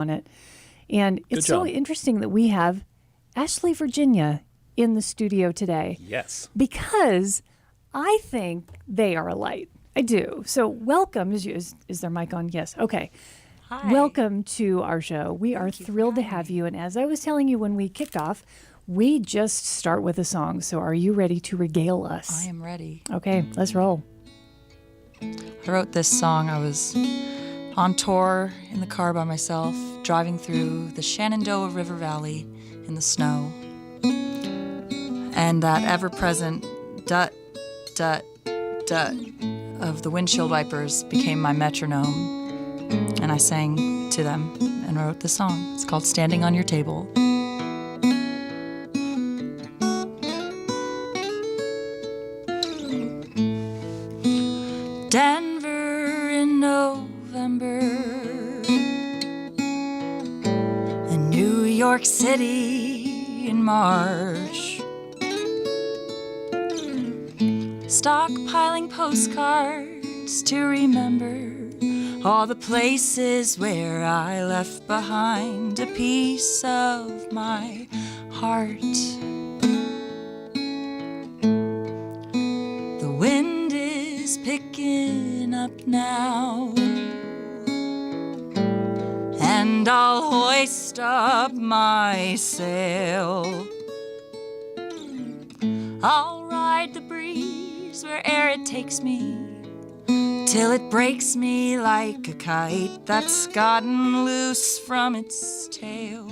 on it. And it's so interesting that we have Ashley, Virginia in the studio today. Yes. Because I think they are a light. I do. So welcome. Is their mic on? Yes. Okay. Hi. Welcome to our show. We are thrilled to have you. And as I was telling you when we kicked off, we just start with a song. So are you ready to regale us? I am ready. Okay, let's roll. I wrote this song. I was on tour in the car by myself, driving through the Shenandoah River Valley in the snow. And that ever-present dut, dut, dut of the windshield wipers became my metronome. And I sang to them and wrote this song. It's called Standing on Your Table. Denver in November, and New York City in March, stockpiling postcards to remember all the places where I left behind a piece of my heart. The wind is picking up now, and I'll hoist up my sail. I'll ride the breeze where'er it takes me, till it breaks me like a kite that's gotten loose from its tail.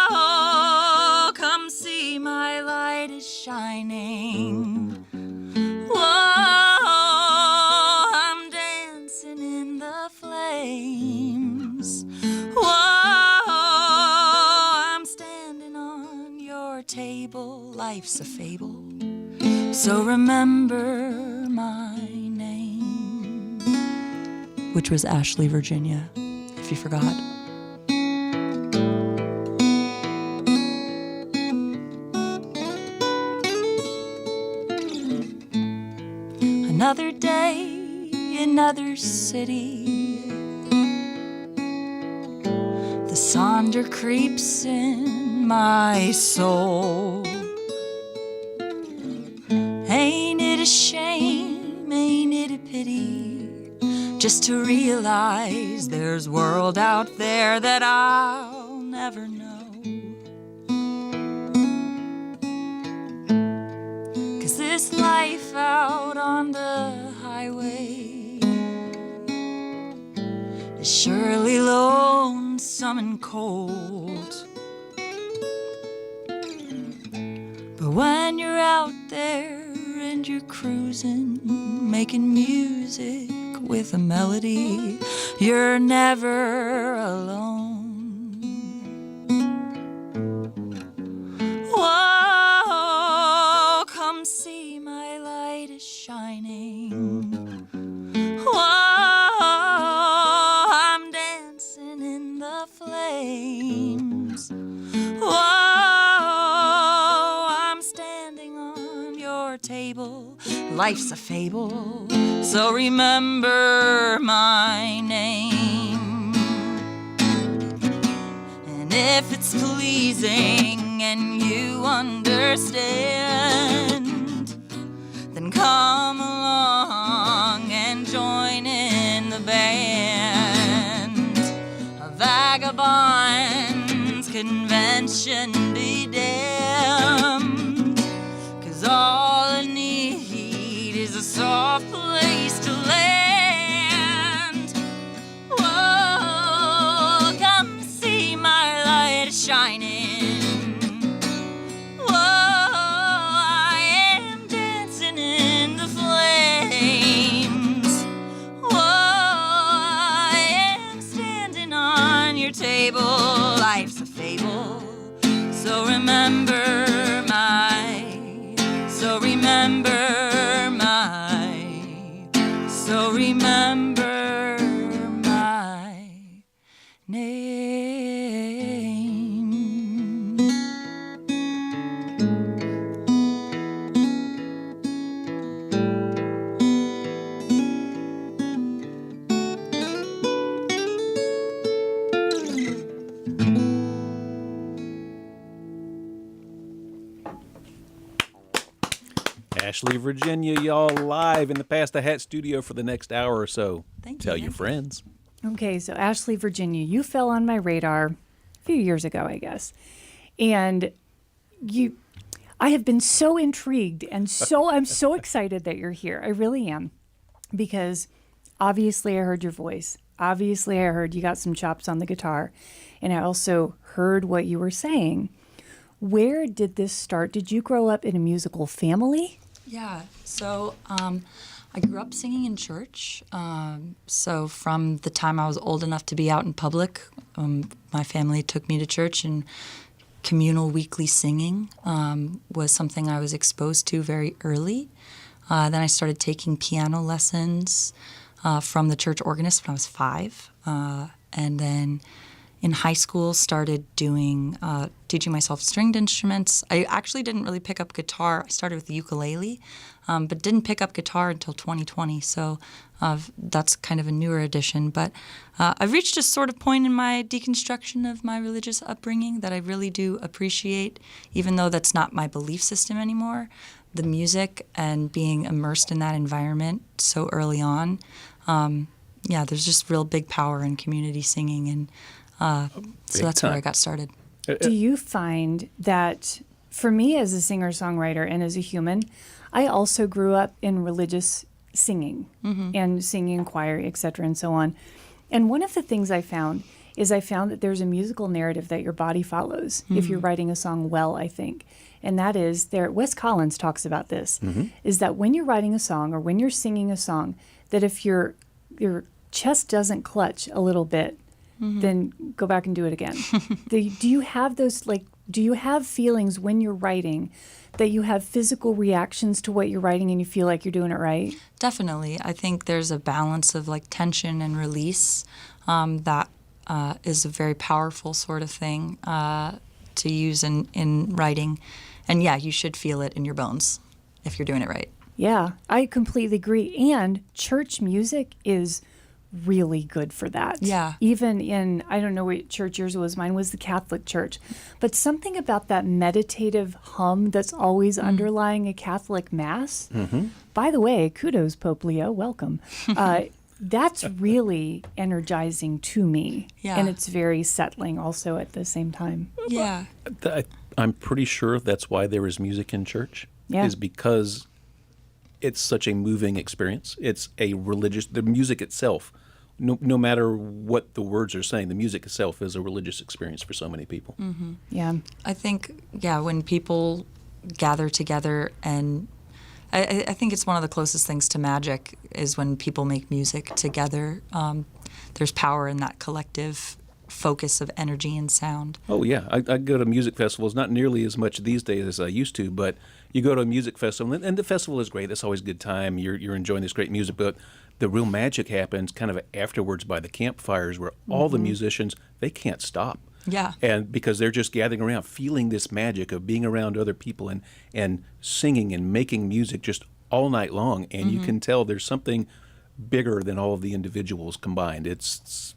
Whoa, come see my light is shining. Whoa, I'm dancing in the flames. Whoa, I'm standing on your table. Life's a fable, so remember my name, which was Ashley, Virginia, if you forgot. Another day, another city. The sonder creeps in my soul. Ain't it a shame, ain't it a pity, just to realize there's a world out there that I'll never know. 'Cause this life out on the highway is surely lonesome and cold. But when you're out there and you're cruising, making music with a melody, you're never alone. Whoa, come see my light is shining. Whoa, I'm dancing in the flames. Whoa, I'm standing on your table. Life's a fable, so remember my name. And if it's pleasing and you understand, then come along and join in the band. A vagabond's convention be damned, 'cause all I need is a soft place to land. Whoa, come see my light is shining. Whoa, I am dancing in the flames. Whoa, I am standing on your table. Life's a fable, so remember remember my name. Ashley, Virginia, y'all live in the Pass the Hat studio for the next hour or so. Thank you. Tell your friends. Okay, so Ashley, Virginia, you fell on my radar a few years ago, I guess. And I have been so intrigued and I'm so excited that you're here. I really am. Because obviously I heard your voice. Obviously I heard you got some chops on the guitar. And I also heard what you were saying. Where did this start? Did you grow up in a musical family? Yeah, so I grew up singing in church. So from the time I was old enough to be out in public, my family took me to church, and communal weekly singing was something I was exposed to very early. Then I started taking piano lessons from the church organist when I was 5. And then in high school started teaching myself stringed instruments. I actually didn't really pick up guitar. I started with the ukulele, but didn't pick up guitar until 2020. So that's kind of a newer addition. But I've reached a sort of point in my deconstruction of my religious upbringing that I really do appreciate, even though that's not my belief system anymore. The music and being immersed in that environment so early on, there's just real big power in community singing, and so that's where I got started. Do you find that, for me as a singer-songwriter and as a human, I also grew up in religious singing and singing in choir, et cetera, and so on. And one of the things I found that there's a musical narrative that your body follows if you're writing a song well, I think. And that is, Wes Collins talks about this, is that when you're writing a song or when you're singing a song, that if your chest doesn't clutch a little bit, then go back and do it again. Do you have do you have feelings when you're writing that you have physical reactions to what you're writing and you feel like you're doing it right? Definitely. I think there's a balance of like tension and release that is a very powerful sort of thing to use in writing. And yeah, you should feel it in your bones if you're doing it right. Yeah, I completely agree. And church music is really good for that. Yeah. Even in, I don't know what church yours was, mine was the Catholic Church. But something about that meditative hum that's always underlying a Catholic Mass. By the way, kudos, Pope Leo, welcome. That's really energizing to me. Yeah. And it's very settling also at the same time. Yeah. I'm pretty sure that's why there is music in church, is because it's such a moving experience. It's the music itself, no matter what the words are saying, the music itself is a religious experience for so many people. Yeah. I think, when people gather together, and I think it's one of the closest things to magic is when people make music together. There's power in that collective focus of energy and sound. Oh, yeah. I go to music festivals, not nearly as much these days as I used to, but you go to a music festival, and the festival is great. It's always a good time. You're enjoying this great music, but the real magic happens kind of afterwards by the campfires where all the musicians, they can't stop. Yeah. And because they're just gathering around, feeling this magic of being around other people and singing and making music just all night long. And you can tell there's something bigger than all of the individuals combined. It's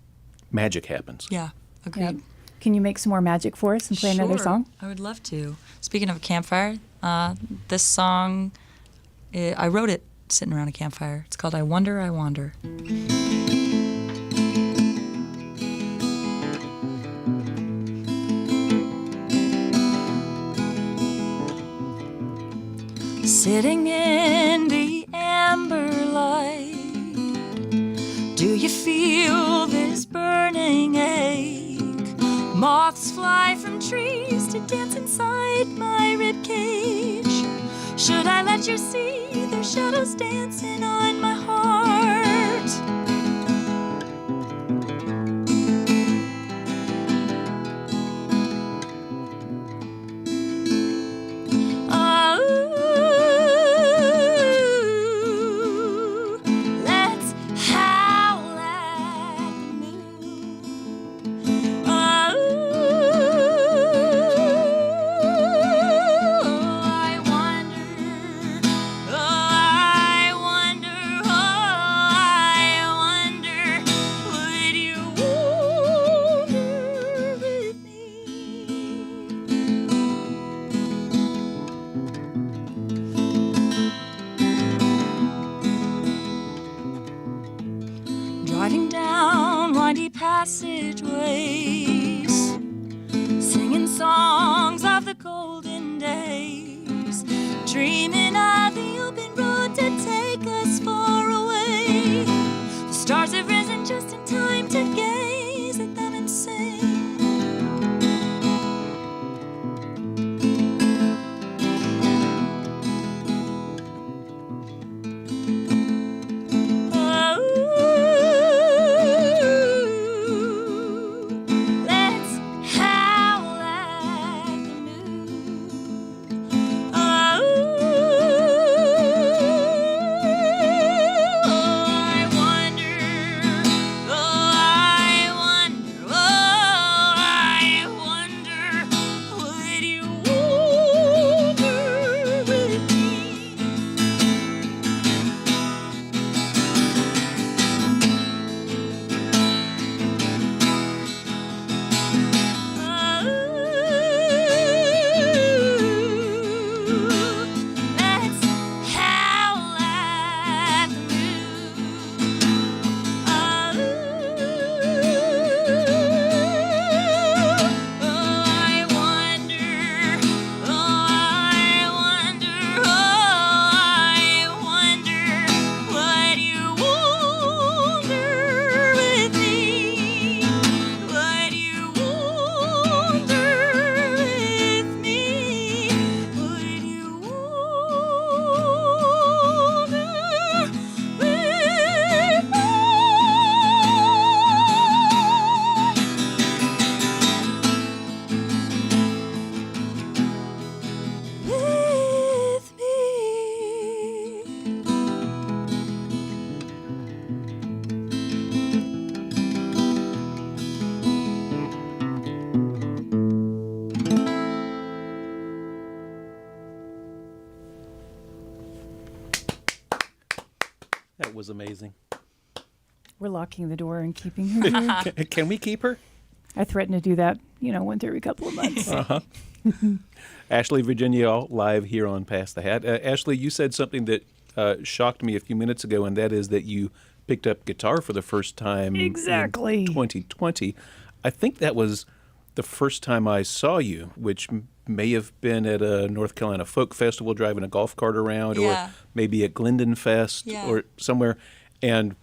magic happens. Yeah, agreed. Yep. Can you make some more magic for us and play another song? I would love to. Speaking of a campfire, this song, I wrote it sitting around a campfire. It's called I Wonder, I Wander. Sitting in the amber light, do you feel this burning ache? Moths fly from trees to dance inside my ribcage. Should I let you see their shadows dancing on my heart? I wonder, driving down windy passageways, singing songs of the golden days, dreaming of the open road to take us far away. The stars have risen just in time to gaze at them and sing. That was amazing. We're locking the door and keeping her here. Can we keep her? I threaten to do that, once every couple of months. Ashley, Virginia, all live here on Pass the Hat. Ashley, you said something that shocked me a few minutes ago, and that is that you picked up guitar for the first time Exactly. in 2020. I think that was the first time I saw you, which may have been at a North Carolina folk festival driving a golf cart around, Yeah. or maybe at Glendon Fest Yeah. or somewhere. And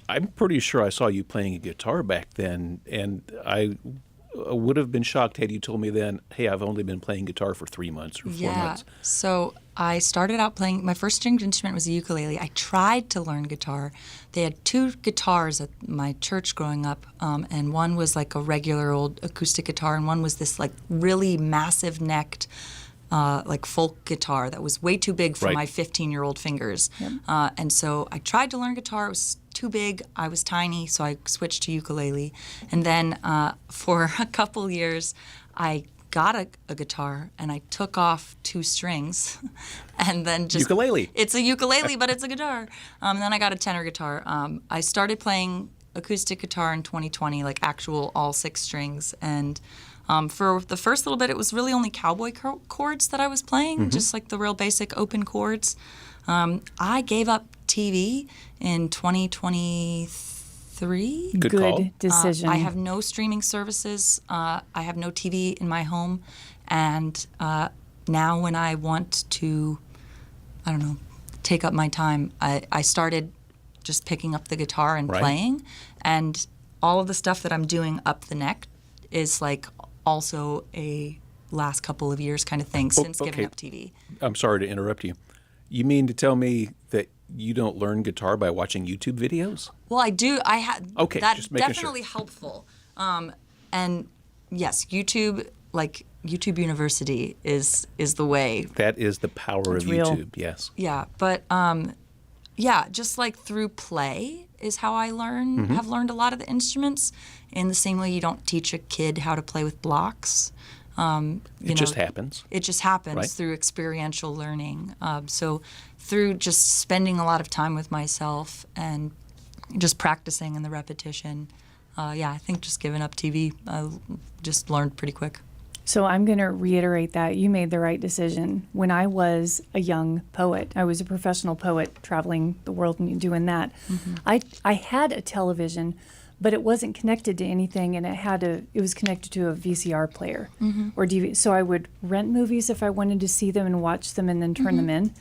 I'm pretty sure I saw you playing a guitar back then, and I would have been shocked had you told me then, hey, I've only been playing guitar for 3 months or 4 months. So I started out playing, my first stringed instrument was a ukulele. I tried to learn guitar. They had 2 guitars at my church growing up, and one was like a regular old acoustic guitar, and one was this like really massive necked like folk guitar that was way too big for Right. my 15-year-old fingers. And so I tried to learn guitar. It was too big. I was tiny, so I switched to ukulele. And then for a couple years, I got a guitar and I took off 2 strings, and then just Ukulele. It's a ukulele, but it's a guitar. And then I got a tenor guitar. I started playing acoustic guitar in 2020, like actual all 6 strings, and for the first little bit, it was really only cowboy chords that I was playing, just like the real basic open chords. I gave up TV in 2023. Good call. decision. I have no streaming services. I have no TV in my home. And now when I want to, I don't know, take up my time, I started just picking up the guitar and Right. playing. And all of the stuff that I'm doing up the neck is like also a last couple of years kind of thing since okay. giving up TV. I'm sorry to interrupt you. You mean to tell me that you don't learn guitar by watching YouTube videos? Well, I do. I had Okay, that's just making definitely sure. helpful. And yes, YouTube, like YouTube University, is the way. That is the power It's of real. YouTube, yes. Yeah, but yeah, just like through play is how I learn. Have learned a lot of the instruments. In the same way, you don't teach a kid how to play with blocks. It just happens. It just happens Right. through experiential learning. So through just spending a lot of time with myself and just practicing and the repetition, I think just giving up TV, I just learned pretty quick. So I'm going to reiterate that you made the right decision. When I was a young poet, I was a professional poet traveling the world and doing that. I had a television, but it wasn't connected to anything, and it was connected to a VCR player or DVD. So I would rent movies if I wanted to see them and watch them and then turn them in.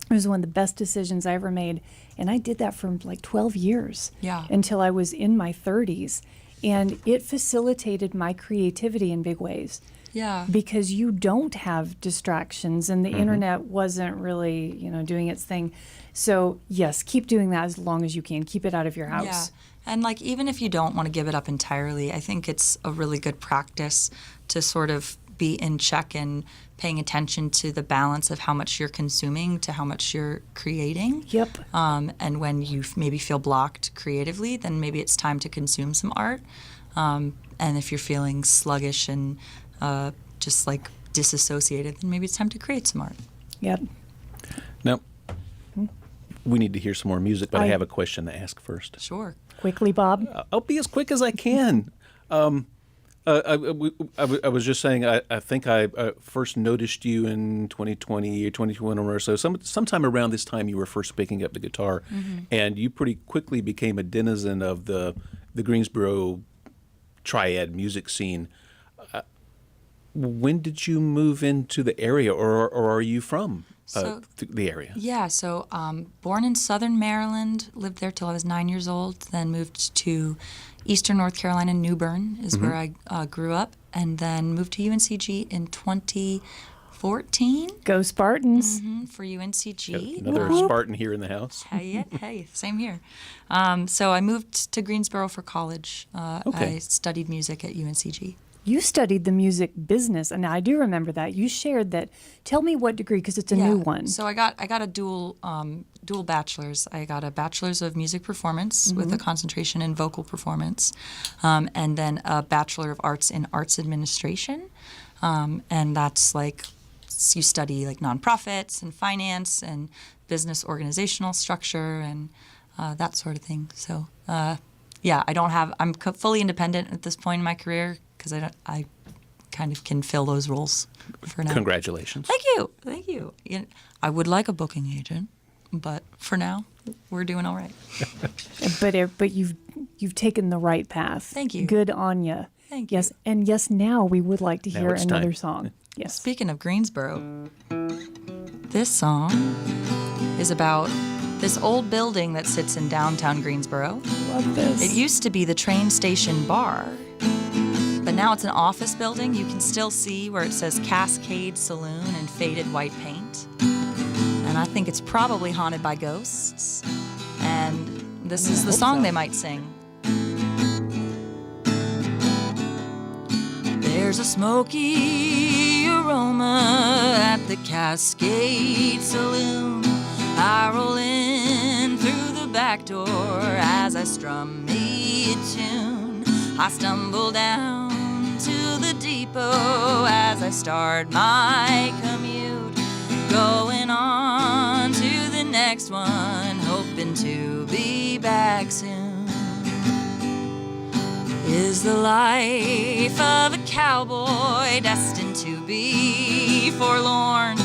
It was one of the best decisions I ever made, and I did that for like 12 years until I was in my 30s, and it facilitated my creativity in big ways. Yeah. Because you don't have distractions, and the internet wasn't really, doing its thing. So yes, keep doing that as long as you can. Keep it out of your house. Yeah. And like, even if you don't want to give it up entirely, I think it's a really good practice to sort of be in check and paying attention to the balance of how much you're consuming to how much you're creating. Yep. And when you maybe feel blocked creatively, then maybe it's time to consume some art. And if you're feeling sluggish and just like disassociated, then maybe it's time to create some art. Yep. Now, we need to hear some more music, but I have a question to ask first. Sure. Quickly, Bob. I'll be as quick as I can. I was just saying, I think I first noticed you in 2020 or 2021 or so. Sometime around this time, you were first picking up the guitar, and you pretty quickly became a denizen of the Greensboro triad music scene. When did you move into the area, or are you from the area? Yeah, so born in southern Maryland, lived there till I was 9 years old, then moved to eastern North Carolina. New Bern is where I grew up, and then moved to UNCG in 2014. Go Spartans. For UNCG. Another Spartan here in the house. Hey, same here. So I moved to Greensboro for college. I studied music at UNCG. You studied the music business, and I do remember that. You shared that. Tell me what degree, because it's a new one. So I got a dual bachelor's. I got a bachelor's of music performance with a concentration in vocal performance, and then a bachelor of arts in arts administration, and that's like you study like nonprofits and finance and business organizational structure and that sort of thing. So I'm fully independent at this point in my career, because I kind of can fill those roles for now. Congratulations. Thank you. I would like a booking agent, but for now, we're doing all right. But you've taken the right path. Thank you. Good on you. Thank you. Yes, and yes, now we would like to hear it's another time. song. Yes. Speaking of Greensboro, this song is about this old building that sits in downtown Greensboro. Love this. It used to be the train station bar, but now it's an office building. You can still see where it says Cascade Saloon in faded white paint. And I think it's probably haunted by ghosts. And this is the song they might sing. There's a smoky aroma at the Cascade Saloon. I roll in through the back door as I strum me a tune. I stumble down to the depot as I start my commute. Going on to the next one, hoping to be back soon. Is the life of a cowboy destined to be forlorn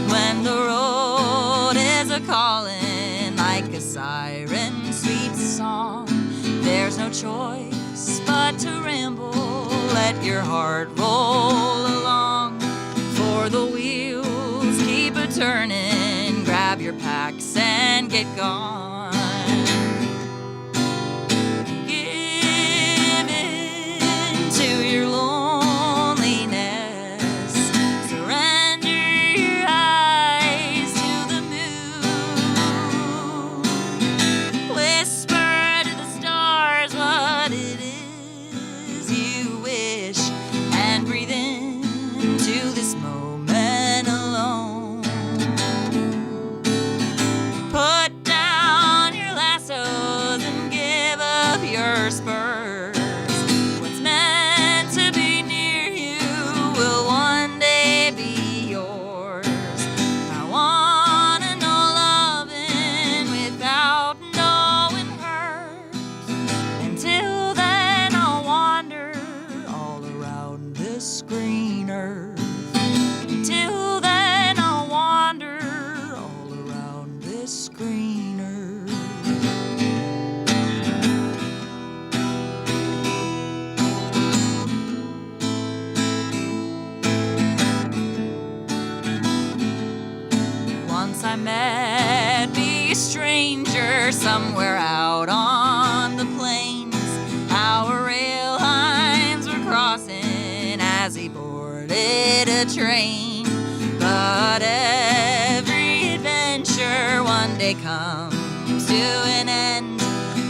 when the road is a-calling like a siren sweet song? There's no choice but to ramble, let your heart roll along, for the wheels keep a-turning. Grab your packs and get gone. To your loneliness, surrender your eyes to the moon. Whisper to the stars what it is you wish, and breathe into this moment alone. Put down your lassos and give up your spurs. What's meant to be near you will one day be yours. I wanna know loving without knowing hurt. Until then I'll wander all around this green earth. somewhere out on the plains. Our rail lines were crossing as he boarded a train. But every adventure one day comes to an end,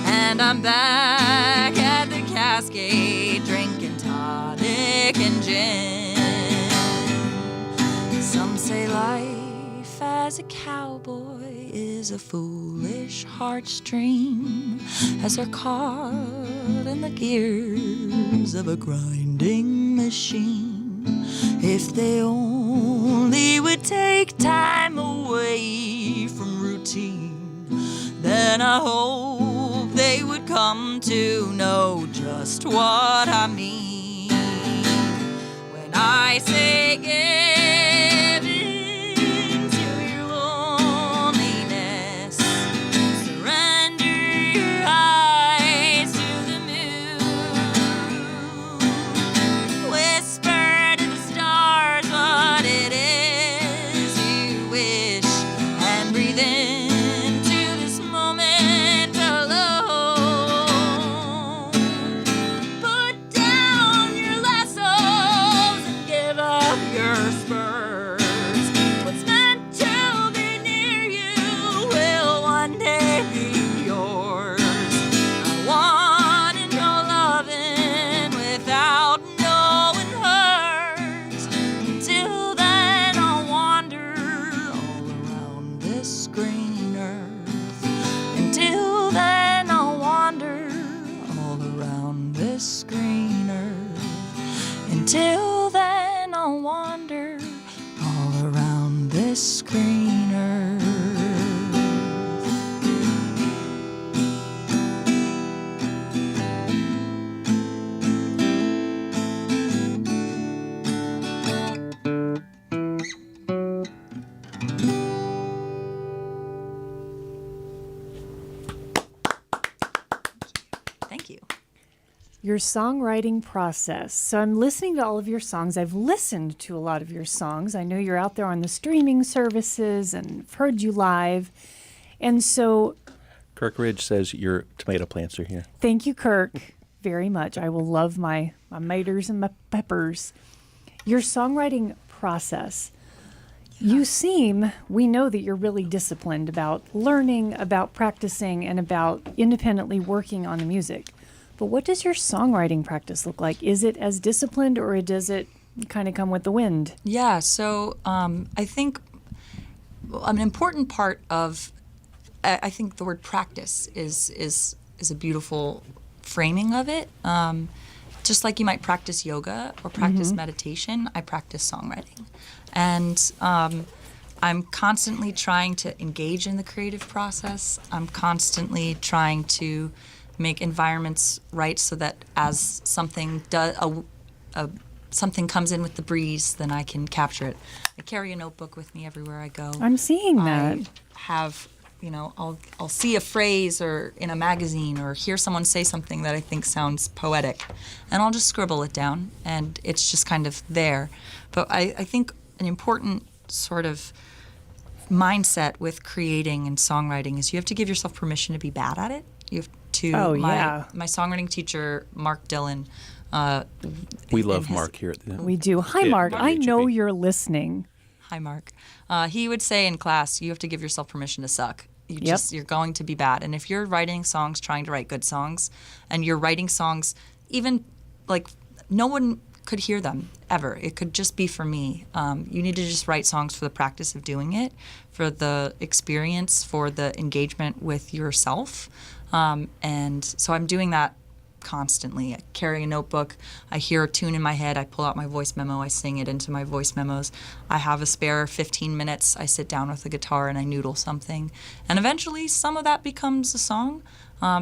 and I'm back at the Cascade drinking tonic and gin. Some say life as a cowboy is a foolish heartstring, as they're caught in the gears of a grinding machine. If they only would take time away from routine, then I hope they would come to know just what I mean. When I say give in to your loneliness, surrender your eyes to the moon, whisper to the stars what it is you wish, and breathe into this moment alone. Put down your lassos and give up your spurs. What's meant to be near you will one day be yours. I want to know loving without knowing hers. Until then, I'll wander all around this green earth. Until then, I'll wander all around this green earth. Until then, I'll wander all around this green earth. Thank you. Your songwriting process. So I'm listening to all of your songs. I've listened to a lot of your songs. I know you're out there on the streaming services and I've heard you live. And so Kirk Ridge says your tomato plants are here. thank you, Kirk, very much. I will love my maters and my peppers. Your songwriting process. We know that you're really disciplined about learning, about practicing, and about independently working on the music. But what does your songwriting practice look like? Is it as disciplined, or does it kind of come with the wind? Yeah, so I think an important part of, I think the word practice is a beautiful framing of it. Just like you might practice yoga or practice meditation, I practice songwriting. And I'm constantly trying to engage in the creative process. I'm constantly trying to make environments right so that as something something comes in with the breeze, then I can capture it. I carry a notebook with me everywhere I go. I'm seeing that. I have, I'll see a phrase or in a magazine or hear someone say something that I think sounds poetic, and I'll just scribble it down, and it's just kind of there. But I think an important sort of mindset with creating and songwriting is you have to give yourself permission to be bad at it. You have to. My songwriting teacher, Mark Dillon. We love Mark here. We do. Hi, Mark. I know you're listening. Hi, Mark. He would say in class, you have to give yourself permission to suck. You're going to be bad. And if you're writing songs, trying to write good songs, and you're writing songs, even like no one could hear them ever. It could just be for me. You need to just write songs for the practice of doing it, for the experience, for the engagement with yourself. And so I'm doing that constantly. I carry a notebook. I hear a tune in my head. I pull out my voice memo. I sing it into my voice memos. I have a spare 15 minutes. I sit down with a guitar and I noodle something. And eventually some of that becomes a song.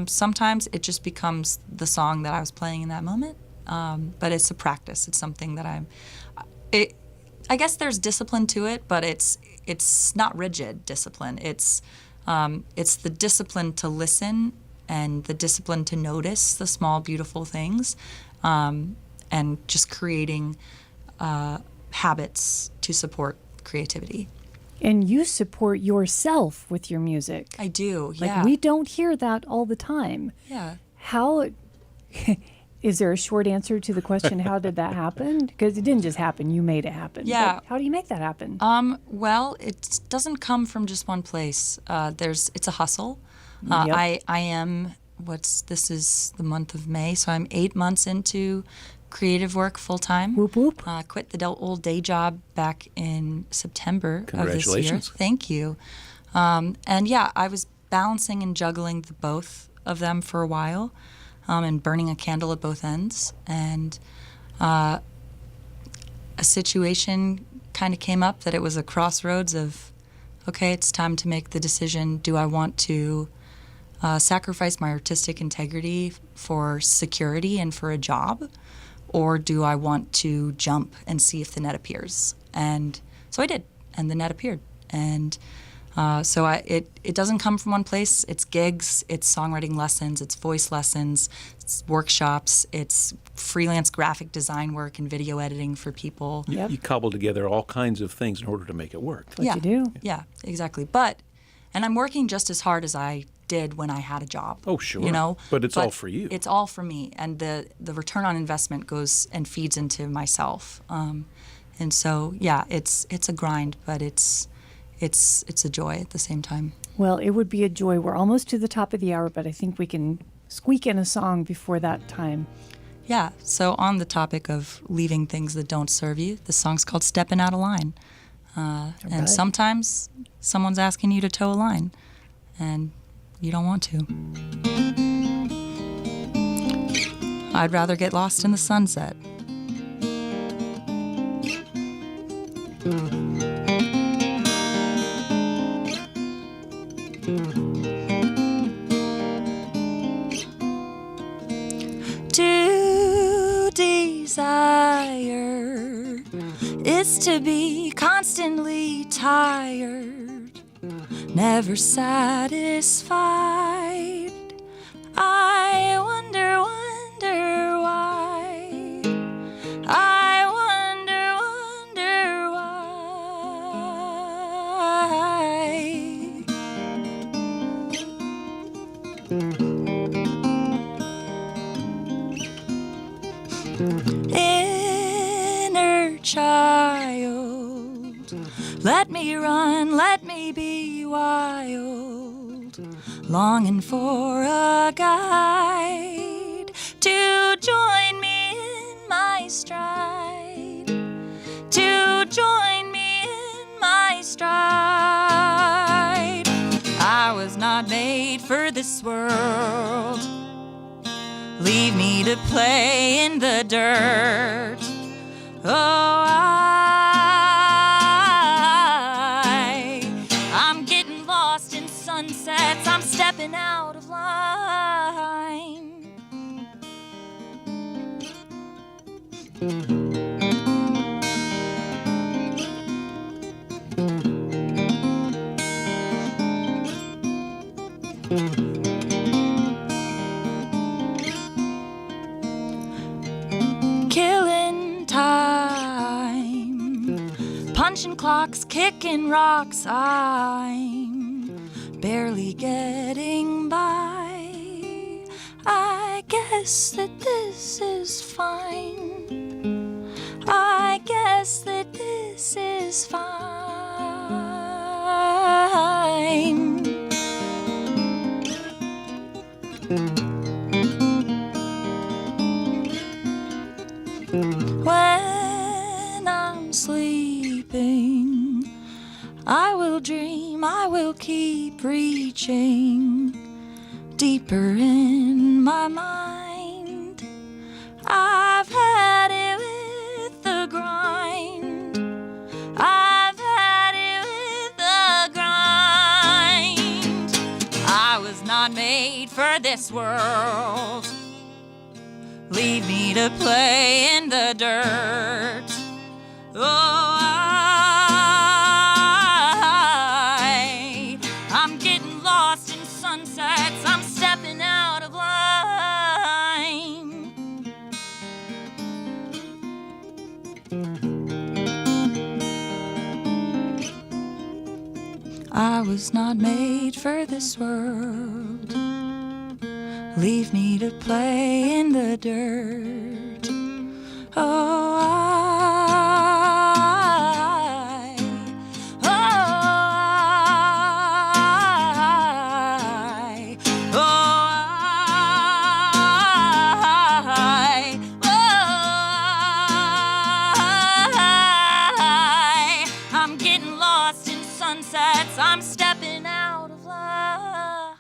Sometimes it just becomes the song that I was playing in that moment. But it's a practice. It's something that I guess there's discipline to it, but it's not rigid discipline. It's the discipline to listen and the discipline to notice the small, beautiful things, and just creating habits to support creativity. And you support yourself with your music. I do, Like, yeah. we don't hear that all the time. Yeah. How, is there a short answer to the question, how did that happen? Because it didn't just happen, you made it happen. Yeah. But how do you make that happen? Well, it doesn't come from just one place. It's a hustle. Yep. I am, this is the month of May, so I'm 8 months into creative work full time. Whoop, whoop. Quit the old day job back in September of this year. Congratulations. Thank you. And yeah, I was balancing and juggling the both of them for a while, and burning a candle at both ends. And a situation kind of came up that it was a crossroads of, okay, it's time to make the decision. Do I want to sacrifice my artistic integrity for security and for a job? Or do I want to jump and see if the net appears? And so I did, and the net appeared. And it doesn't come from one place. It's gigs, it's songwriting lessons, it's voice lessons, it's workshops, it's freelance graphic design work and video editing for people. Yep. You cobble together all kinds of things in order to make it work. What you do. Yeah, exactly. And I'm working just as hard as I did when I had a job. Oh, sure. You know, But it's all for you. It's all for me, and the return on investment goes and feeds into myself. And so, yeah, it's a grind, but it's a joy at the same time. Well, it would be a joy. We're almost to the top of the hour, but I think we can squeak in a song before that time. Yeah. So on the topic of leaving things that don't serve you, the song's called "Stepping Out of Line," and right. sometimes someone's asking you to toe a line, and you don't want to. I'd rather get lost in the sunset. To desire is to be constantly tired, never satisfied. I wonder why. I wonder why. Inner child, let me run, let me be wild, longing for a guide to join me in my stride, to join me in my stride. I was not made for this world, leave me to play in the dirt. Oh, I'm getting lost in sunsets, I'm stepping out of line. Killing time, punching clocks, kicking rocks, I'm barely getting by. I guess that this is fine, I guess that this is fine. When I'm sleeping, I will dream, I will keep reaching deeper in my mind. I've had it with the grind, I've had it with the grind. I was not made for this world, leave me to play in the dirt. Oh, I'm getting lost in sunsets, I'm stepping out of line. I was not made for this world. Leave me to play in the dirt. Oh, I'm getting lost in sunsets. I'm stepping out of line.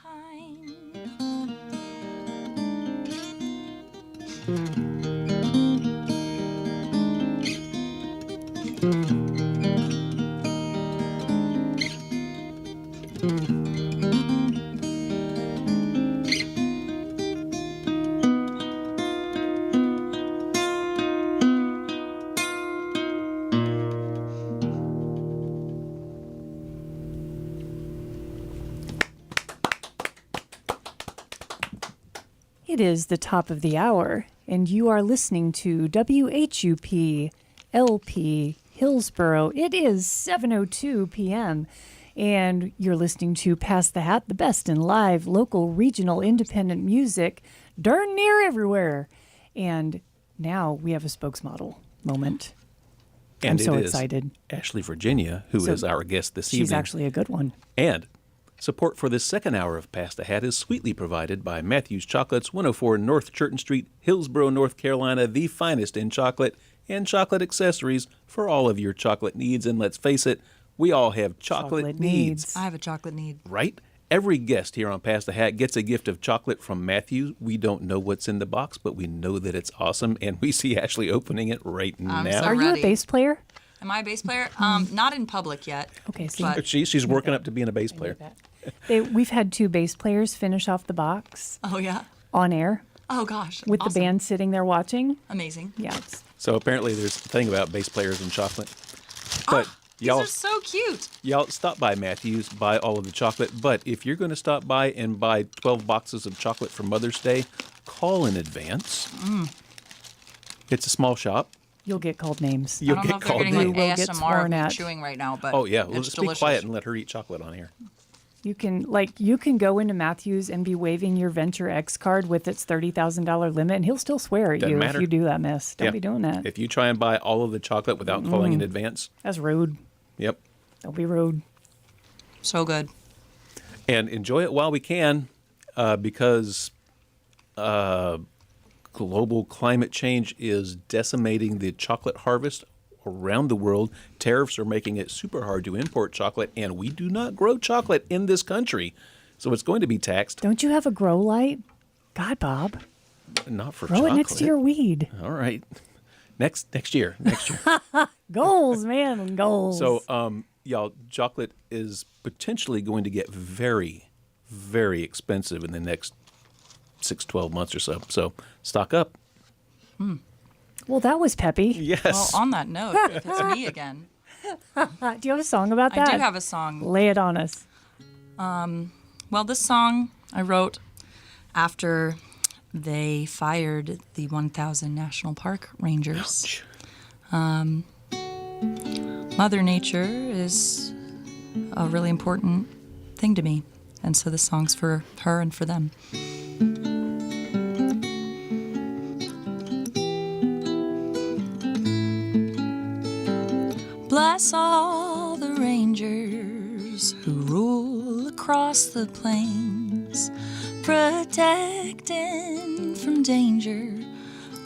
It is the top of the hour, and you are listening to WHUP LP Hillsboro. It is 7:02 p.m., and you're listening to Pass the Hat, the best in live, local, regional, independent music, darn near everywhere. And now we have a spokesmodel moment. And I'm so it is excited. Ashley Virginia, who is So our guest this evening. She's actually a good one. And support for this second hour of Pass the Hat is sweetly provided by Matthew's Chocolates, 104 North Churton Street, Hillsboro, North Carolina, the finest in chocolate and chocolate accessories for all of your chocolate needs. And let's face it, we all have chocolate needs, I have a chocolate need. right? Every guest here on Pass the Hat gets a gift of chocolate from Matthew. We don't know what's in the box, but we know that it's awesome, and we see Ashley opening it right now. so Are you ready. a bass player? Am I a bass player? Not in public yet. Okay, see. But She's working up to being a bass player. We've had two bass players finish off the box oh yeah. on air Oh gosh. with awesome. the band sitting there watching. Amazing. Yeah, it's So apparently there's a thing about bass players and chocolate. But These y'all are so cute. Y'all stop by Matthew's, buy all of the chocolate. But if you're going to stop by and buy 12 boxes of chocolate for Mother's Day, call in advance. It's a small shop. you'll get called names. You'll I don't know get if they're called getting like You will get ASMR of sworn me at. chewing right now, but Oh, yeah. Well, it's just delicious. be quiet and let her eat chocolate on here. You can go into Matthews and be waving your Venture X card with its $30,000 limit, and he'll still swear at Doesn't you matter. if you do that mess. Don't Yeah. be doing that. If you try and buy all of the chocolate without calling in advance, That's rude. yep. Don't be rude. So good. And enjoy it while we can because global climate change is decimating the chocolate harvest around the world. Tariffs are making it super hard to import chocolate, and we do not grow chocolate in this country. So it's going to be taxed. Don't you have a grow light? God, Bob, Not for grow chocolate. it next to your weed. All right. Next year. Goals, man, goals. So, y'all, chocolate is potentially going to get very, very expensive in the next 6-12 months or so. So stock up. well, that was peppy. Yes. Well, on that note, if it's me again, Do you have a song about that? I do have a song. Lay it on us. Well, this song I wrote after they fired the 1,000 National Park Rangers. Mother Nature is a really important thing to me, and so this song's for her and for them. Bless all the rangers who rule across the plains, protecting from danger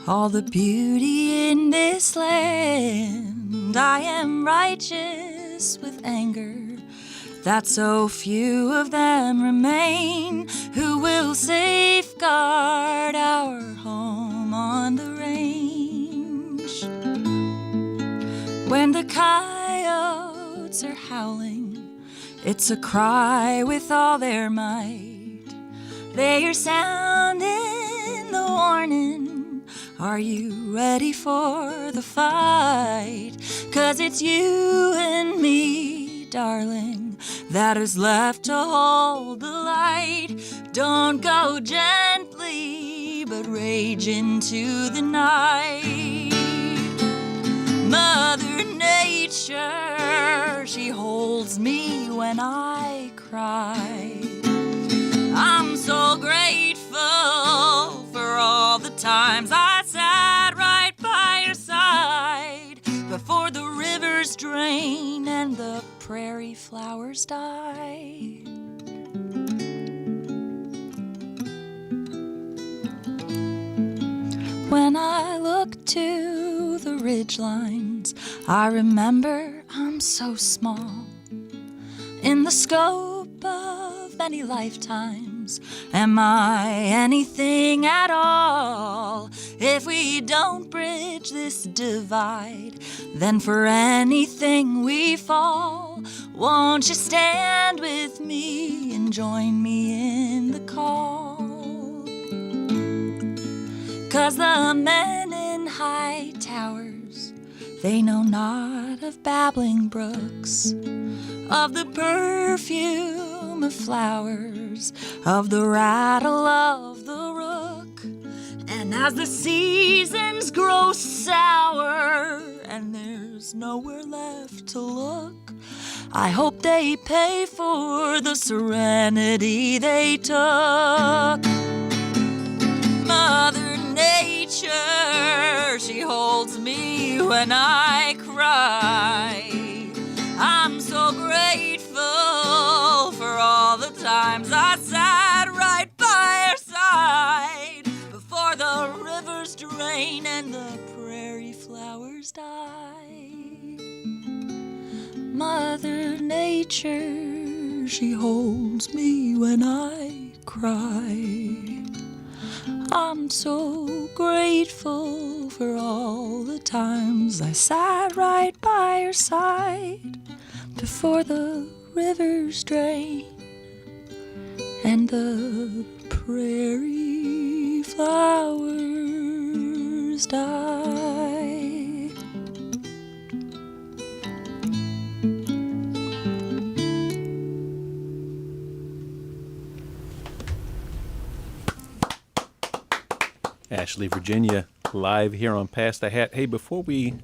all the beauty in this land. I am righteous with anger that so few of them remain who will safeguard our home on the range. When the coyotes are howling, it's a cry with all their might. They are sounding the warning. Are you ready for the fight? 'Cause it's you and me, darling, that is left to hold the light. Don't go gently, but rage into the night. Mother Nature, she holds me when I cried. I'm so grateful for all the times I sat right by your side before the rivers drain and the prairie flowers die. When I look to the ridgelines, I remember I'm so small in the scope of many lifetimes. Am I anything at all? If we don't bridge this divide, then for anything we fall. Won't you stand with me and join me in the call? 'Cause the men in high towers, they know not of babbling brooks, of the perfume of flowers, of the rattle of the rook. And as the seasons grow sour and there's nowhere left to look, I hope they pay for the serenity they took. Mother Nature, she holds me when I cry. I'm so grateful for all the times I sat right by her side before the rivers drain and the prairie flowers die. Mother Nature, she holds me when I cry. I'm so grateful for all the times I sat right by her side before the rivers drain and the prairie flowers die. Ashley, Virginia, live here on Pass the Hat. Hey, before we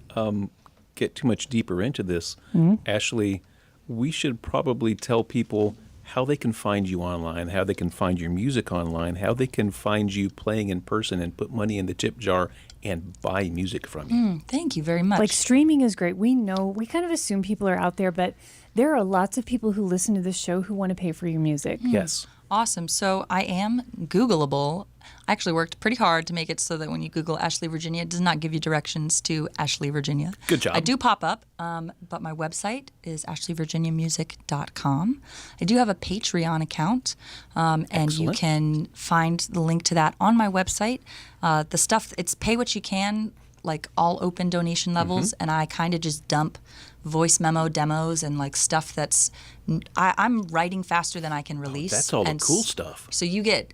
get too much deeper into this, Ashley, we should probably tell people how they can find you online, how they can find your music online, how they can find you playing in person and put money in the tip jar and buy music from you. Thank you very much. Like, streaming is great. We know, we kind of assume people are out there, but there are lots of people who listen to this show who want to pay for your music. Yes. Awesome. So I am Googleable. I actually worked pretty hard to make it so that when you Google Ashley, Virginia, it does not give you directions to Ashley, Virginia. Good job. I do pop up, but my website is ashleyvirginiamusic.com. I do have a Patreon account, and you Excellent. can find the link to that on my website. The stuff, it's pay what you can, like all open donation levels, and I kind of just dump voice memo demos and like stuff that's I'm writing faster than I can release. That's all the and cool stuff. So you get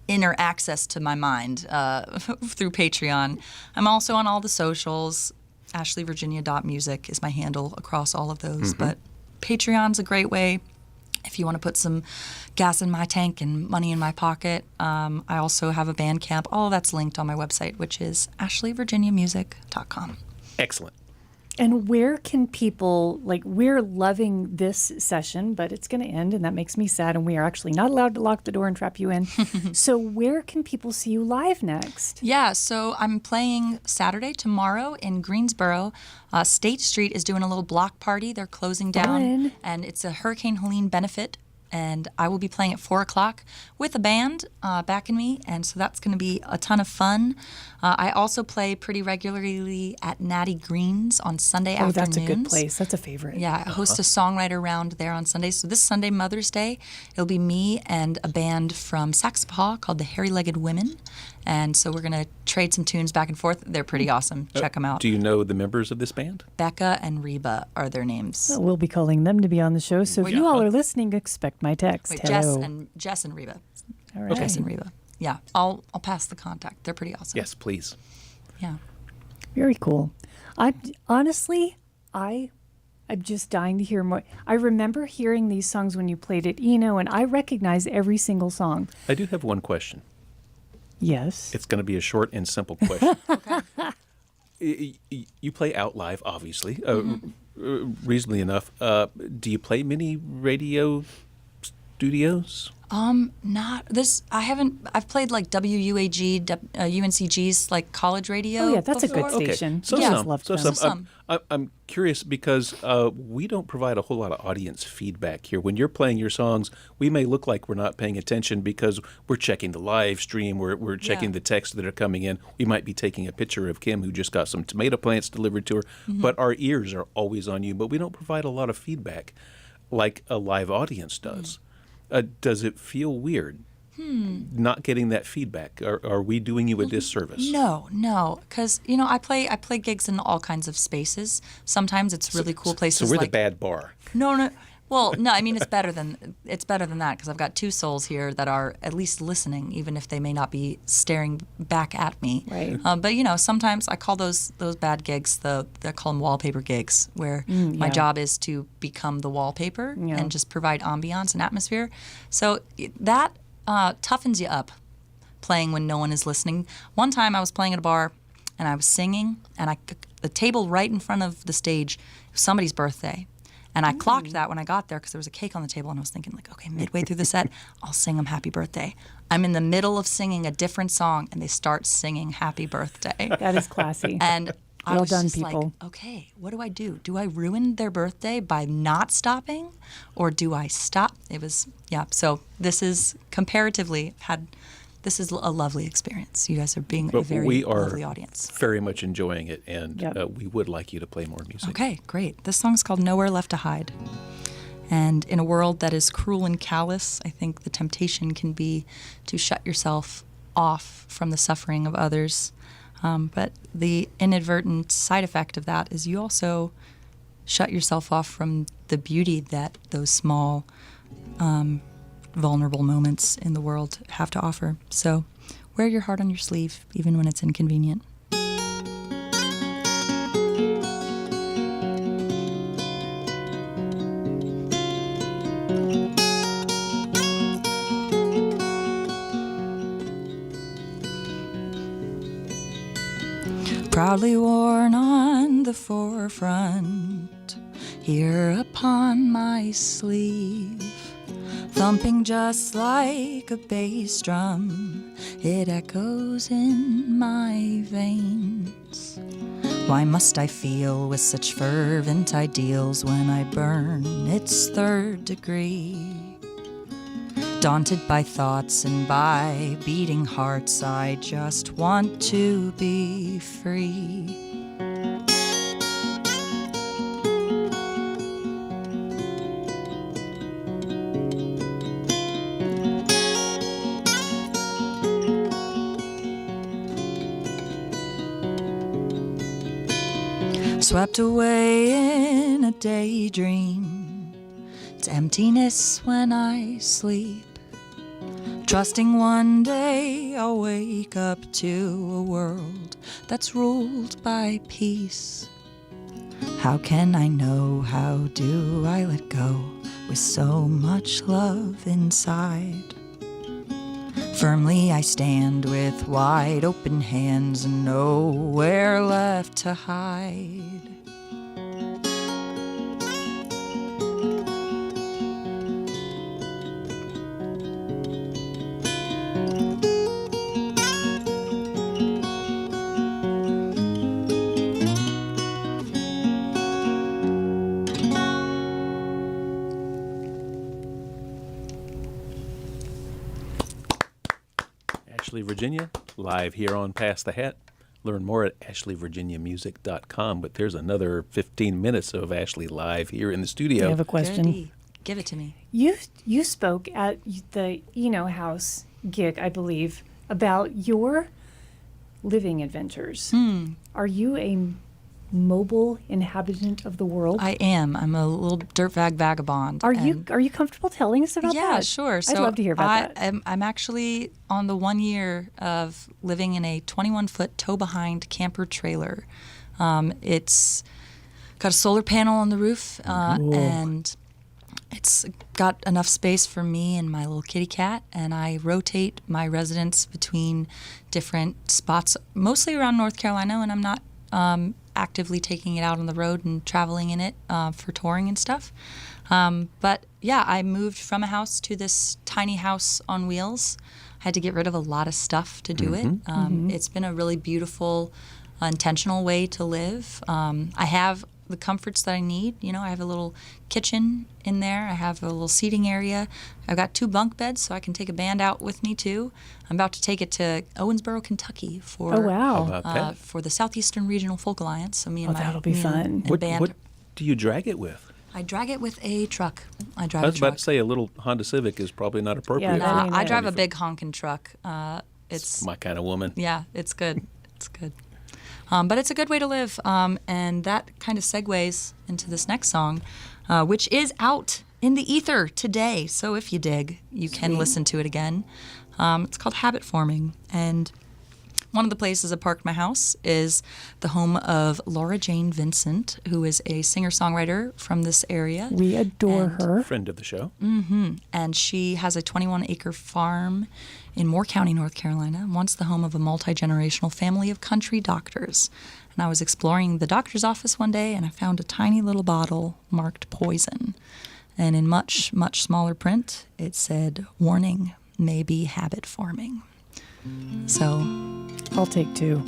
inner access to my mind through Patreon. I'm also on all the socials. AshleyVirginia.music is my handle across all of those. But Patreon's a great way if you want to put some gas in my tank and money in my pocket. I also have a Bandcamp. All of that's linked on my website, which is AshleyVirginiamusic.com. Excellent. And where can people, like, we're loving this session, but it's going to end, and that makes me sad, and we are actually not allowed to lock the door and trap you in. So where can people see you live next? Yeah, so I'm playing Saturday, tomorrow in Greensboro. State Street is doing a little block party. They're closing down, Fun. and it's a Hurricane Helene benefit. And I will be playing at 4 o'clock with a band backing me, and so that's going to be a ton of fun. I also play pretty regularly at Natty Green's on Sunday Oh, afternoons. that's a good place. That's a favorite. Yeah, I host a songwriter round there on Sundays. So this Sunday, Mother's Day, it'll be me and a band from Saxapaw called the Hairy-Legged Women. And so we're going to trade some tunes back and forth. They're pretty awesome. Check them out. Do you know the members of this band? Becca and Reba are their names. We'll be calling them to be on the show. So if you all are listening, expect my text. Wait, Hello. Jess and Reba. All right. Jess and Reba. Yeah, I'll pass the contact. They're pretty awesome. Yes, please. Yeah. Very cool. I'm just dying to hear more. I remember hearing these songs when you played at Eno, and I recognize every single song. I do have one question. Yes. It's going to be a short and simple question. You play out live, obviously. reasonably enough. Do you play many radio studios? Not this. I haven't. I've played like WUAG, UNCG's like college radio. Oh yeah, that's before. a good station. So Yeah, some. loved So them. some. I'm curious because we don't provide a whole lot of audience feedback here. When you're playing your songs, we may look like we're not paying attention because we're checking the live stream, we're checking the texts that are coming in. We might be taking a picture of Kim who just got some tomato plants delivered to her, but our ears are always on you. But we don't provide a lot of feedback like a live audience does. Does it feel weird not getting that feedback? Are we doing you a disservice? No, because I play gigs in all kinds of spaces. Sometimes it's really cool places. So we're like, the bad bar. No. Well, no. I mean, it's better than that because I've got two souls here that are at least listening, even if they may not be staring back at me. Right. But sometimes I call those bad gigs I call them wallpaper gigs, where my job is to become the wallpaper and just provide ambiance and atmosphere. So that toughens you up, playing when no one is listening. One time I was playing at a bar and I was singing, and the table right in front of the stage, it was somebody's birthday. And I clocked that when I got there because there was a cake on the table, and I was thinking, like, okay, midway through the set, I'll sing them happy birthday. I'm in the middle of singing a different song, and they start singing happy birthday. That is classy. And I Well was done, just people. like, okay, what do I do? Do I ruin their birthday by not stopping, or do I stop? It was, so this is comparatively this is a lovely experience. You guys are being a But very we are lovely audience. very much enjoying it, and Yep. we would like you to play more music. Okay, great. This song's called Nowhere Left to Hide. And in a world that is cruel and callous, I think the temptation can be to shut yourself off from the suffering of others. But the inadvertent side effect of that is you also shut yourself off from the beauty that those small, vulnerable moments in the world have to offer. So wear your heart on your sleeve, even when it's inconvenient. Proudly worn on the forefront, here upon my sleeve, thumping just like a bass drum, it echoes in my veins. Why must I feel with such fervent ideals when I burn its third degree? Daunted by thoughts and by beating hearts, I just want to be free. Swept away in a daydream, it's emptiness when I sleep, trusting one day I'll wake up to a world that's ruled by peace. How can I know? How do I let go with so much love inside? Firmly I stand with wide open hands and nowhere left to hide. Ashley Virginia, live here on Pass the Hat. Learn more at ashleyvirginiamusic.com. But there's another 15 minutes of Ashley live here in the studio. I have a question. Goody. Give it to me. You spoke at the House gig, I believe, about your living adventures. Are you a mobile inhabitant of the world? I am. I'm a little dirtbag vagabond. Are you comfortable telling us about that? Yeah, sure. I'd love to hear about that. I'm actually on the 1 year of living in a 21-foot tow-behind camper trailer. It's got a solar panel on the roof, and it's got enough space for me and my little kitty cat, and I rotate my residence between different spots, mostly around North Carolina when I'm not actively taking it out on the road and traveling in it for touring and stuff. But yeah, I moved from a house to this tiny house on wheels. I had to get rid of a lot of stuff to do it. It's been a really beautiful, intentional way to live. I have the comforts that I need. You know, I have a little kitchen in there. I have a little seating area. I've got 2 bunk beds, so I can take a band out with me too. I'm about to take it to Owensboro, Kentucky for Oh, wow. How about that? for the Southeastern Regional Folk Alliance. So me and my that'll be me and- fun. and What, band. what do you drag it with? I drag it with a truck. I drive I was a truck. about to say a little Honda Civic is probably not appropriate. Yeah, No, that ain't I it. drive a big honking truck. It's My kind of woman. yeah, it's good. It's good. But it's a good way to live, and that kind of segues into this next song, which is out in the ether today. So if you dig, you can listen to it again. It's called Habit Forming, and one of the places I parked my house is the home of Laura Jane Vincent, who is a singer-songwriter from this area. We adore her. Friend of the show. And she has a 21-acre farm in Moore County, North Carolina, once the home of a multi-generational family of country doctors. And I was exploring the doctor's office one day, and I found a tiny little bottle marked poison. And in much, much smaller print, it said, "Warning, may be habit forming." So I'll take 2.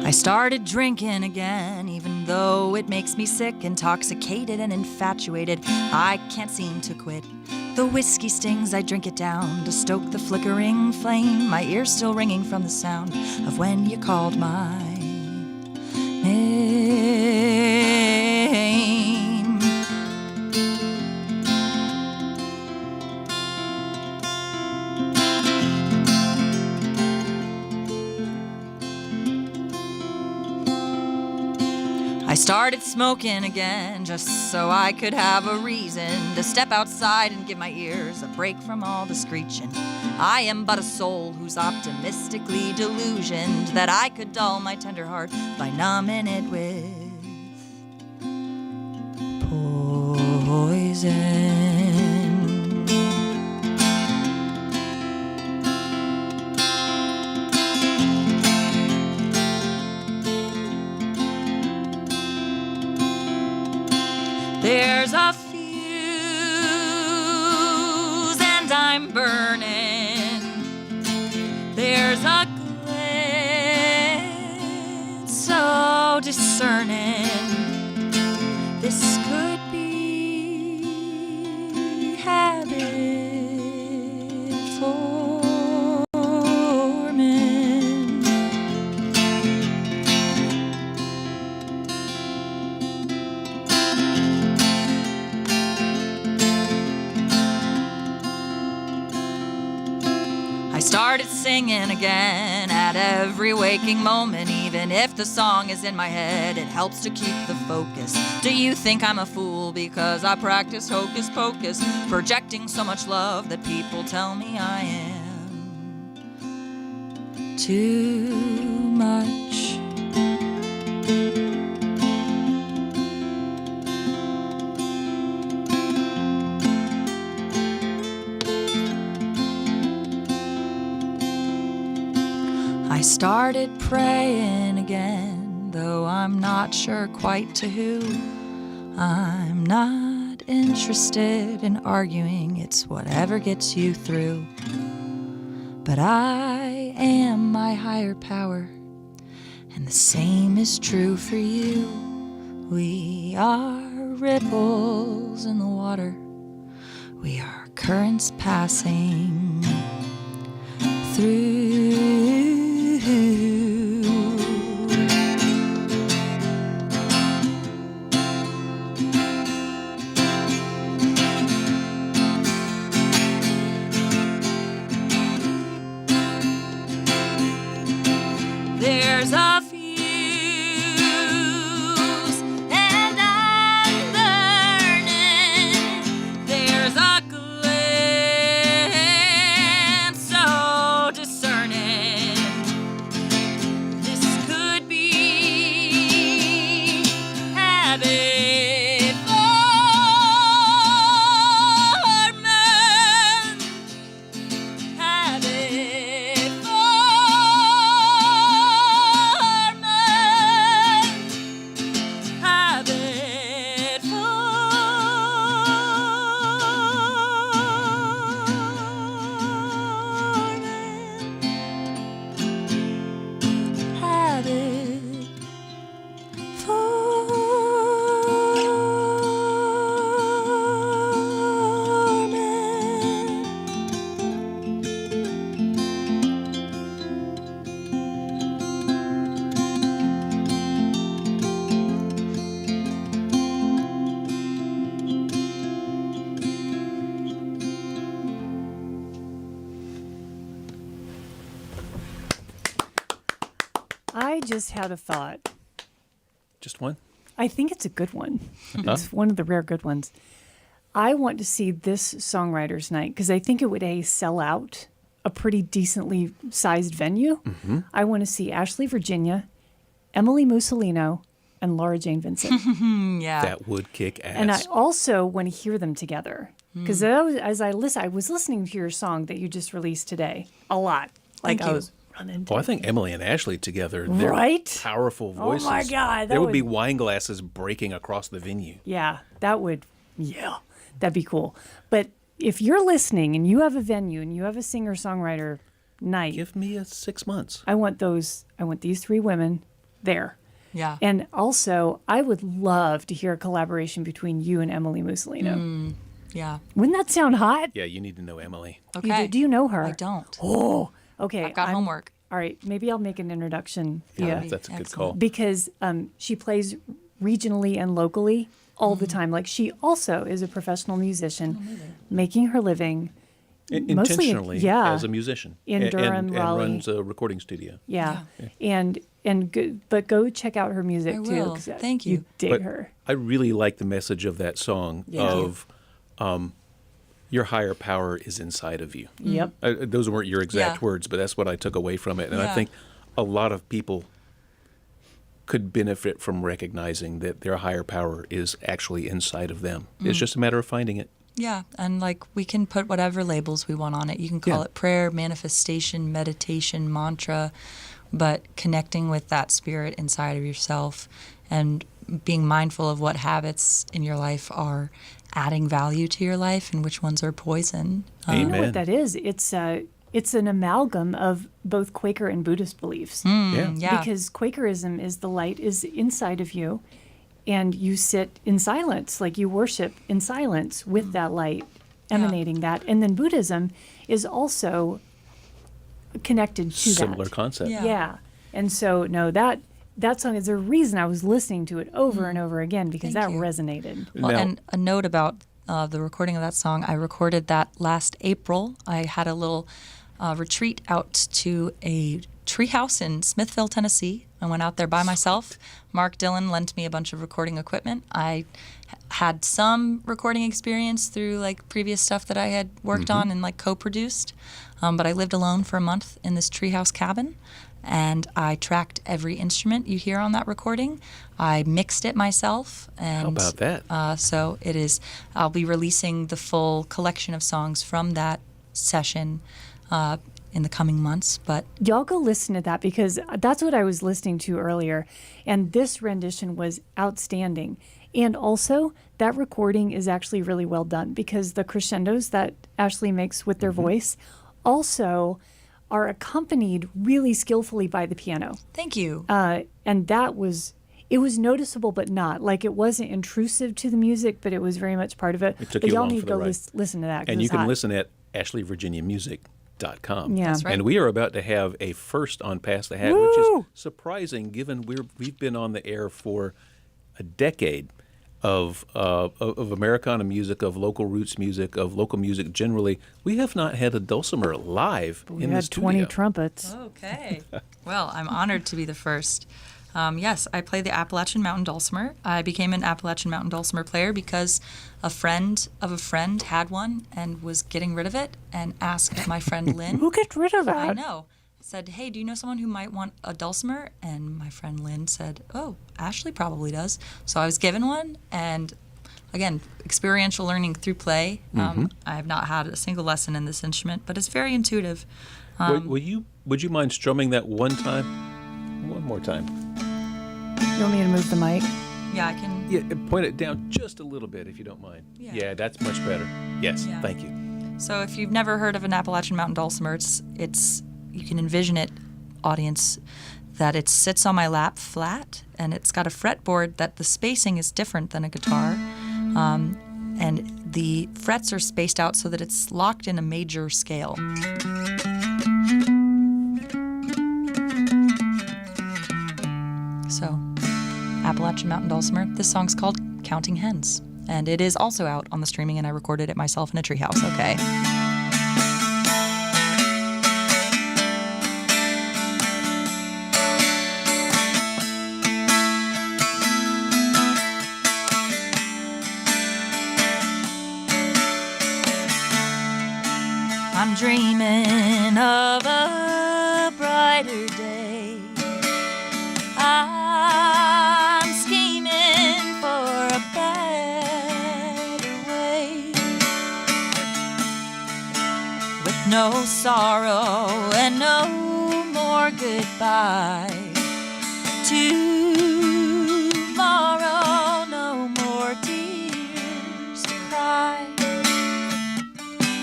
I started drinking again, even though it makes me sick, intoxicated and infatuated. I can't seem to quit. The whiskey stings, I drink it down to stoke the flickering flame. My ears still ringing from the sound of when you called my name. I started smoking again just so I could have a reason to step outside and give my ears a break from all the screeching. I am but a soul who's optimistically delusioned that I could dull my tender heart by numbing it with poison. There's a fuse and I'm burning. There's a glint so discerning. This could be habit forming. I started singing again at every waking moment. Even if the song is in my head, it helps to keep the focus. Do you think I'm a fool because I practice hocus pocus, projecting so much love that people tell me I am too much? I started praying again, though I'm not sure quite to who. I'm not interested in arguing, it's whatever gets you through. But I am my higher power, and the same is true for you. We are ripples in the water, we are currents passing through. There's a fuse and I'm burning. There's a glint so discerning. This could be I just had a thought. Just one? I think it's a good one. It's one of the rare good ones. I want to see this songwriters night because I think it would sell out a pretty decently sized venue. Mm-hmm. I want to see Ashley Virginia, Emily Mussolino, and Laura Jane Vincent. Yeah. That would kick ass. And I also want to hear them together because as I was listening to your song that you just released today a lot. Like Thank I you. was running. I think Emily and Ashley together, they're Right? powerful voices. Oh my God, There that would be would- wine glasses breaking across the venue. Yeah, that'd be cool. But if you're listening and you have a venue and you have a singer-songwriter night, Give me 6 months. I want these three women there. Yeah. And also, I would love to hear a collaboration between you and Emily Mussolino. Yeah. Wouldn't that sound hot? Yeah, you need to know Emily. Okay. Do you know her? I don't. Oh, okay. I've got homework. All right, maybe I'll make an introduction. Yeah, Yeah, that's a good Excellent. call. because she plays regionally and locally all the time. Like she also is a professional musician, making her living. Mostly, Intentionally yeah. as a musician. In Durham, and Raleigh. runs a recording studio. Yeah, but go check out her music I too. will. 'Cause Thank you. dig But her. I really like the message of that song of your higher power is inside of you. Yep. Those weren't your exact Yeah. words, but that's what I took away from it. And I Yeah. think a lot of people could benefit from recognizing that their higher power is actually inside of them. It's just a matter of finding it. Yeah, and like we can put whatever labels we want on it. You can call Yeah. it prayer, manifestation, meditation, mantra, but connecting with that spirit inside of yourself and being mindful of what habits in your life are adding value to your life and which ones are poison. You know Amen. what that is? It's an amalgam of both Quaker and Buddhist beliefs. Yeah. Because Quakerism is the light is inside of you, and you sit in silence, like you worship in silence with that light emanating that. And then Buddhism is also connected to Similar that. concept. Yeah. Yeah. And so, no, that song is the reason I was listening to it over and over again because Thank that you. resonated. Well, Now- and a note about the recording of that song, I recorded that last April. I had a little retreat out to a treehouse in Smithville, Tennessee. I went out there by myself. Mark Dillon lent me a bunch of recording equipment. I had some recording experience through like previous stuff that I had worked on and like co-produced, but I lived alone for a month in this treehouse cabin. And I tracked every instrument you hear on that recording. I mixed it myself. And, How about that? So it is. I'll be releasing the full collection of songs from that session in the coming months. But Y'all go listen to that because that's what I was listening to earlier. And this rendition was outstanding. And also, that recording is actually really well done because the crescendos that Ashley makes with their voice also are accompanied really skillfully by the piano. thank you. And it was noticeable, but not. Like, it wasn't intrusive to the music, but it was very much part of it. It took but you y'all along need for to the go ride. listen to that. 'cause And you it's can hot. listen at ashleyvirginiamusic.com. Yeah. That's right. And we are about to have a first on Pass the Hat, which is surprising given we've been on the air for a decade of Americana music, of local roots music, of local music generally. We have not had a dulcimer live We in the had studio. 20 trumpets. Okay. Well, I'm honored to be the first. Yes, I play the Appalachian Mountain Dulcimer. I became an Appalachian Mountain Dulcimer player because a friend of a friend had one and was getting rid of it and asked my friend Lynn. Who gets rid of that? I know. Said, hey, do you know someone who might want a dulcimer? And my friend Lynn said, oh, Ashley probably does. So I was given one, and again, experiential learning through play. I have not had a single lesson in this instrument, but it's very intuitive. Would you mind strumming that one more time? You want me to move the mic? Yeah, I can. Yeah, point it down just a little bit if you don't mind. Yeah. That's much better. Yes, Yeah. thank you. So if you've never heard of an Appalachian Mountain Dulcimer, it's you can envision it, audience, that it sits on my lap flat, and it's got a fretboard that the spacing is different than a guitar, and the frets are spaced out so that it's locked in a major scale. So, Appalachian Mountain Dulcimer. This song's called Counting Hens, and it is also out on the streaming, and I recorded it myself in a treehouse, okay? and no more goodbye. Tomorrow, no more tears to cry.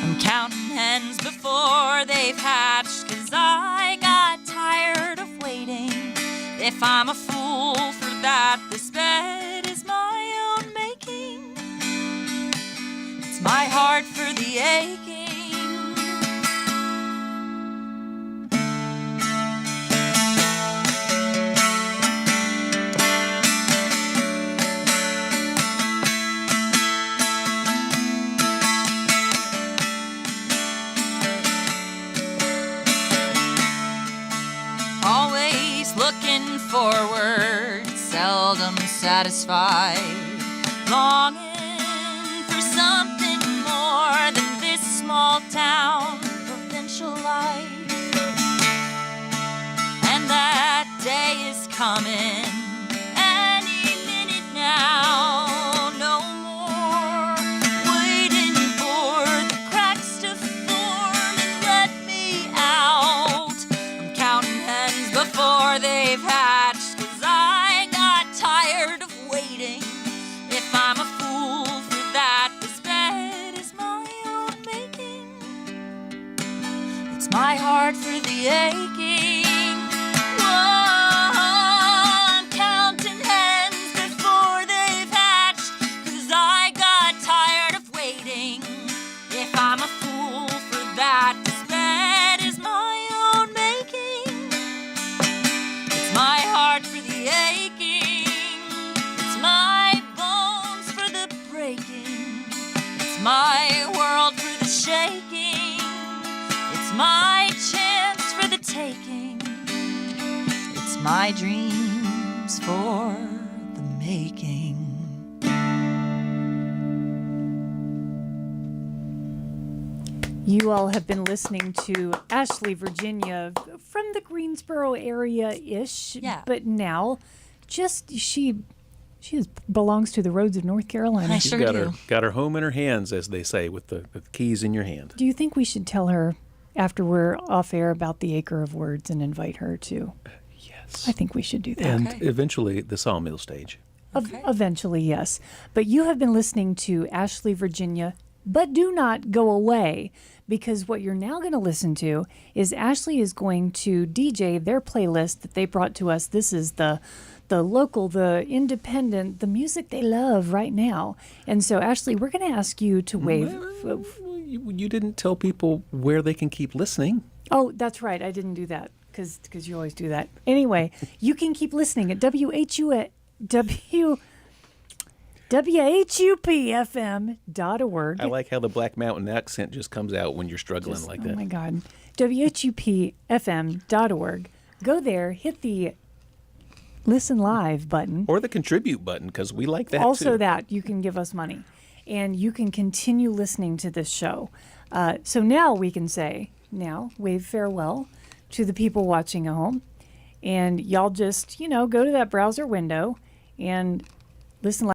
I'm counting hens before they've hatched, 'cause I got tired of waiting. If I'm a fool for that, this bed is my own making. It's my heart for the aching. Always looking forward, seldom satisfied, longing for something more than this small town provincial life. And that day is coming any minute now. No more waiting for the cracks to form and let me out. I'm counting hens before they've hatched, 'cause I got tired of waiting. If I'm a fool for that, this bed is my own making. It's my heart for the aching. Whoa, I'm counting hens before they've hatched, 'cause I got tired of waiting. If I'm a fool for that, this bed is my own making. It's my heart for the aching. It's my bones for the breaking. It's my world for the shaking. It's my chance for the taking. It's my dreams for the making. You all have been listening to Ashley, Virginia, from the Greensboro area-ish. Yeah. But now, she belongs to the roads of North Carolina. I She's sure do. got her home in her hands, as they say, with the keys in your hand. Do you think we should tell her after we're off air about the Acre of Words and invite her to? Yes. I think we should do that. And Okay. eventually the sawmill stage. Okay. Eventually, yes. But you have been listening to Ashley, Virginia, but do not go away, because what you're now going to listen to is Ashley is going to DJ their playlist that they brought to us. This is the local, the independent, the music they love right now. And so, Ashley, we're going to ask you to wave. You didn't tell people where they can keep listening. Oh, that's right. I didn't do that because you always do that. Anyway, you can keep listening at WHUPFM.org. I like how the Black Mountain accent just comes out when you're struggling like that. Oh my God. WHUPFM.org. Go there, hit the listen live button. Or the contribute button, because we like that Also too. that you can give us money and you can continue listening to this show. So now we can say, wave farewell to the people watching at home. And y'all just, go to that browser window and listen